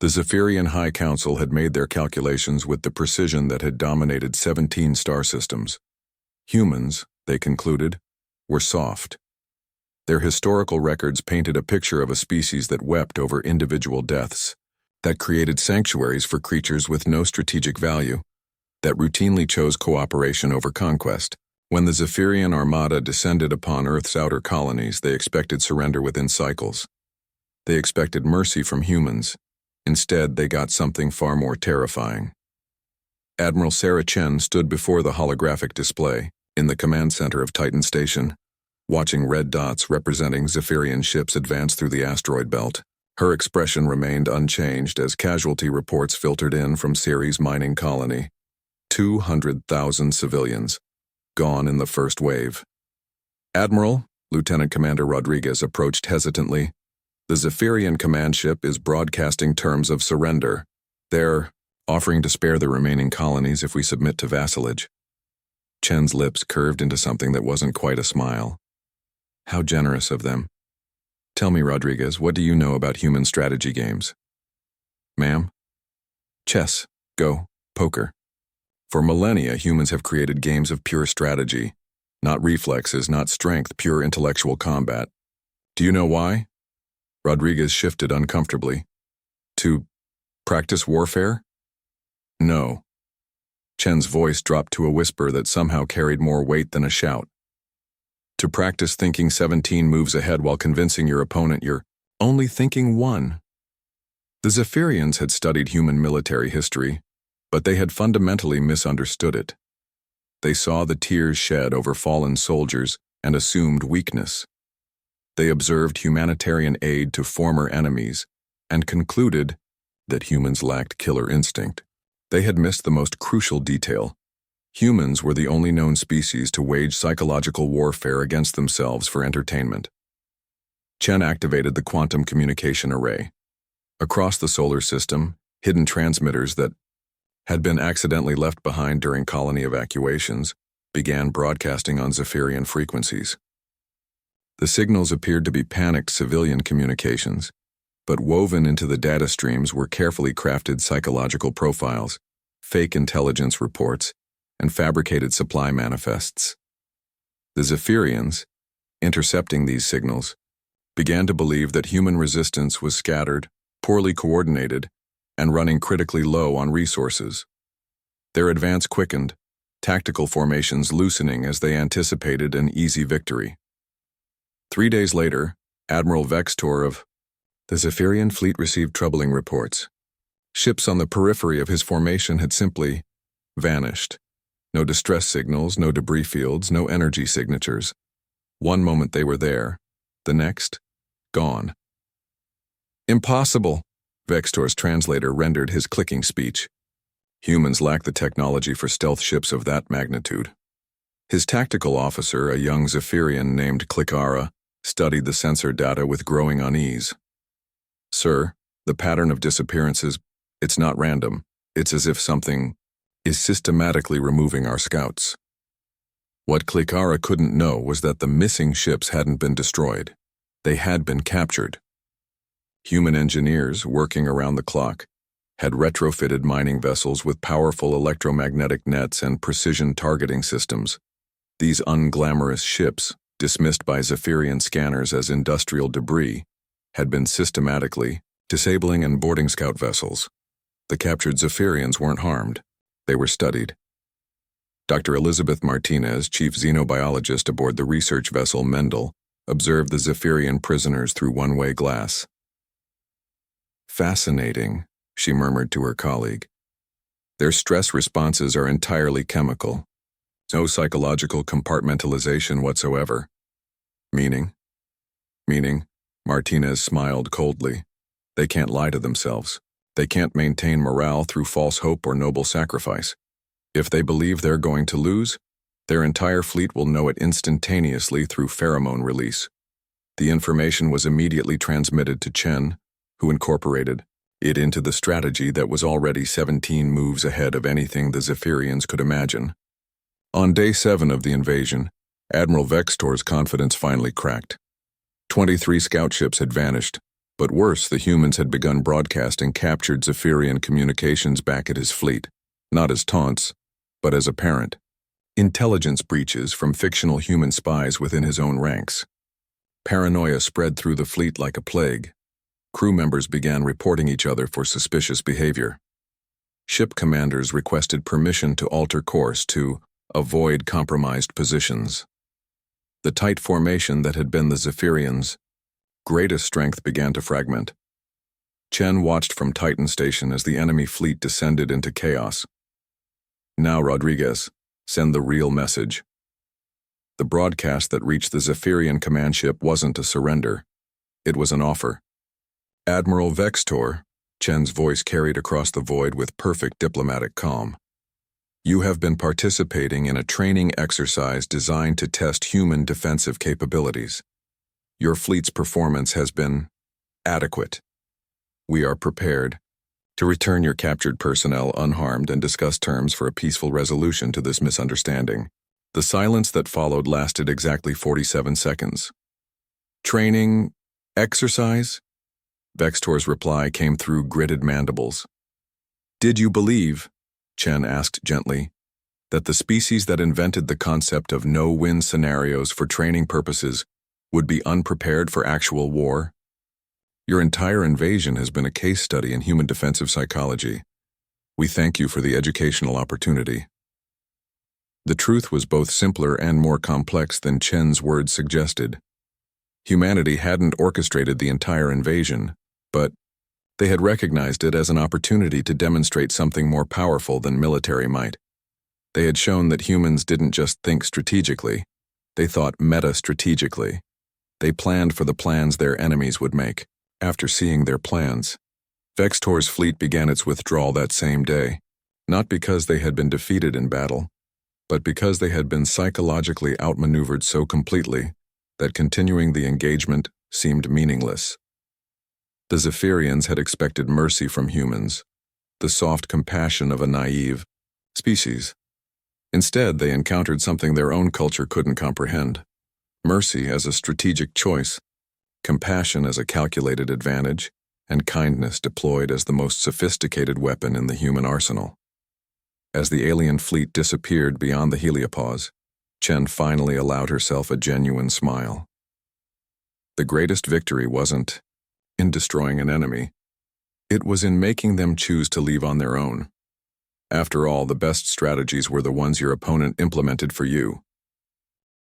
The Zephyrian High Council had made their calculations with the precision that had dominated 17 star systems. Humans, they concluded, were soft. Their historical records painted a picture of a species that wept over individual deaths, that created sanctuaries for creatures with no strategic value, that routinely chose cooperation over conquest. When the Zephyrian armada descended upon Earth's outer colonies, they expected surrender within cycles. They expected mercy from humans. Instead, they got something far more terrifying. Admiral Sarah Chen stood before the holographic display in the command center of Titan Station, watching red dots representing Zephyrian ships advance through the asteroid belt. Her expression remained unchanged as casualty reports filtered in from Ceres mining colony. 200,000 civilians, gone in the first wave. Admiral, Lieutenant Commander Rodriguez approached hesitantly. The Zephyrian command ship is broadcasting terms of surrender. They're offering to spare the remaining colonies if we submit to vassalage. Chen's lips curved into something that wasn't quite a smile. How generous of them. Tell me, Rodriguez, what do you know about human strategy games? Ma'am? Chess, Go, poker. For millennia, humans have created games of pure strategy. Not reflexes, not strength, pure intellectual combat. Do you know why? Rodriguez shifted uncomfortably. To practice warfare? No. Chen's voice dropped to a whisper that somehow carried more weight than a shout. To practice thinking 17 moves ahead while convincing your opponent you're only thinking one. The Zephyrians had studied human military history, but they had fundamentally misunderstood it. They saw the tears shed over fallen soldiers and assumed weakness. They observed humanitarian aid to former enemies and concluded that humans lacked killer instinct. They had missed the most crucial detail. Humans were the only known species to wage psychological warfare against themselves for entertainment. Chen activated the quantum communication array. Across the solar system, hidden transmitters that had been accidentally left behind during colony evacuations began broadcasting on Zephyrian frequencies. The signals appeared to be panicked civilian communications, but woven into the data streams were carefully crafted psychological profiles, fake intelligence reports, and fabricated supply manifests. The Zephyrians, intercepting these signals, began to believe that human resistance was scattered, poorly coordinated, and running critically low on resources. Their advance quickened, tactical formations loosening as they anticipated an easy victory. 3 days later, Admiral Vextor of the Zephyrian fleet received troubling reports. Ships on the periphery of his formation had simply vanished. No distress signals, no debris fields, no energy signatures. One moment they were there, the next, gone. Impossible, Vextor's translator rendered his clicking speech. Humans lack the technology for stealth ships of that magnitude. His tactical officer, a young Zephyrian named Cliccara, studied the sensor data with growing unease. Sir, the pattern of disappearances, it's not random. It's as if something is systematically removing our scouts. What Cliccara couldn't know was that the missing ships hadn't been destroyed. They had been captured. Human engineers, working around the clock, had retrofitted mining vessels with powerful electromagnetic nets and precision targeting systems. These unglamorous ships, dismissed by Zephyrian scanners as industrial debris, had been systematically disabling and boarding scout vessels. The captured Zephyrians weren't harmed. They were studied. Dr. Elizabeth Martinez, chief xenobiologist aboard the research vessel Mendel, observed the Zephyrian prisoners through one-way glass. Fascinating, she murmured to her colleague. Their stress responses are entirely chemical. No psychological compartmentalization whatsoever. Meaning, Martinez smiled coldly. They can't lie to themselves. They can't maintain morale through false hope or noble sacrifice. If they believe they're going to lose, their entire fleet will know it instantaneously through pheromone release. The information was immediately transmitted to Chen, who incorporated it into the strategy that was already 17 moves ahead of anything the Zephyrians could imagine. On day 7 of the invasion, Admiral Vextor's confidence finally cracked. 23 scout ships had vanished, But worse, the humans had begun broadcasting captured Zephyrian communications back at his fleet, not as taunts, but as apparent intelligence breaches from fictional human spies within his own ranks. Paranoia spread through the fleet like a plague. Crew members began reporting each other for suspicious behavior. Ship commanders requested permission to alter course to avoid compromised positions. The tight formation that had been the Zephyrians' greatest strength began to fragment. Chen watched from Titan Station as the enemy fleet descended into chaos. Now, Rodriguez, send the real message. The broadcast that reached the Zephyrian command ship wasn't a surrender. It was an offer. Admiral Vextor, Chen's voice carried across the void with perfect diplomatic calm. You have been participating in a training exercise designed to test human defensive capabilities. Your fleet's performance has been adequate. We are prepared to return your captured personnel unharmed and discuss terms for a peaceful resolution to this misunderstanding. The silence that followed lasted exactly 47 seconds. Training exercise? Vextor's reply came through gritted mandibles. Did you believe, Chen asked gently, that the species that invented the concept of no-win scenarios for training purposes would be unprepared for actual war? Your entire invasion has been a case study in human defensive psychology. We thank you for the educational opportunity. The truth was both simpler and more complex than Chen's words suggested. Humanity hadn't orchestrated the entire invasion, but they had recognized it as an opportunity to demonstrate something more powerful than military might. They had shown that humans didn't just think strategically, they thought meta-strategically. They planned for the plans their enemies would make. After seeing their plans, Vextor's fleet began its withdrawal that same day, not because they had been defeated in battle, but because they had been psychologically outmaneuvered so completely that continuing the engagement seemed meaningless. The Zephyrians had expected mercy from humans, the soft compassion of a naive species. Instead, they encountered something their own culture couldn't comprehend: mercy as a strategic choice, compassion as a calculated advantage, and kindness deployed as the most sophisticated weapon in the human arsenal. As the alien fleet disappeared beyond the heliopause, Chen finally allowed herself a genuine smile. The greatest victory wasn't in destroying an enemy. It was in making them choose to leave on their own. After all, the best strategies were the ones your opponent implemented for you.